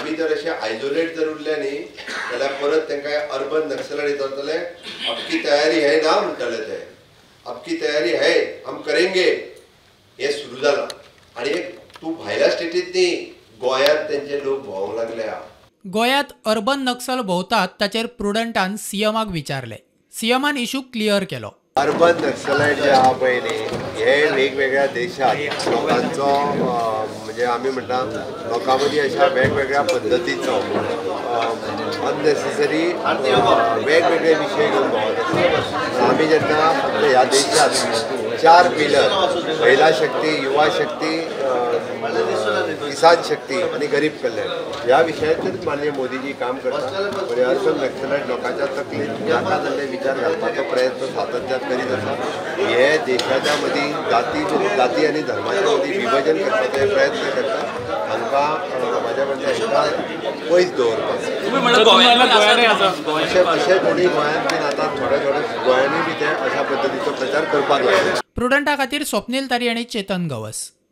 आमी जर अशें आयसोलेट जर उरले न्ही जाल्यार परत तांकां अर्बन नक्सलाइट जातले. आपकी तयारी है ना म्हणटले ते. आपकी तयारी है, हम करेंगे हे सुरू जालां. आनी तूं भायल्या स्टेटींत न्ही, गोंयांत तेंचे लोक भोंवंक लागल्या. गोंयांत अर्बन नक्सल भोंवतात ताचेर प्रुडंटान सीएमाक विचारले. सीएमान इशू क्लियर केलो. अर्बन नक्सलाइट जे आहा पळय न्ही, हे वेगवेगळ्या देशांत लोकांचो म्हणजे आमी म्हणटा लोकां मदीं अशा वेगवेगळ्या पद्दतीचो अननेसेसरी वेगवेगळे विशय घेवन भोंवत आसा. आमी जेन्ना ह्या देशांत 4 पिलर महिला शक्ती, युवा शक्ती, किसान शक्ती आणि गरीब कल्याण ह्या विशयाचेर माननीय मोदीजी काम करतात. म्हणजे अर्बन नक्सलाइट लोकांच्या तकलेंत नाका जाल्ले विचार घालपाचो प्रयत्न सातत्यान करीत आसा. हे देशाच्या मदीं जाती आनी धर्माच्या मदीं विभाजन करपाचो प्रयत्न करतात. हांकां म्हाज्या म्हणटा हांकां पयस दवरपाक अशें कोणी गोंयांत बीन आतां थोडे गोंयांनी बी ते अशा पद्दतीचो प्रचार करपाक लागले. प्रुडंटा खातीर स्वप्नील तारी आनी चेतन गवस.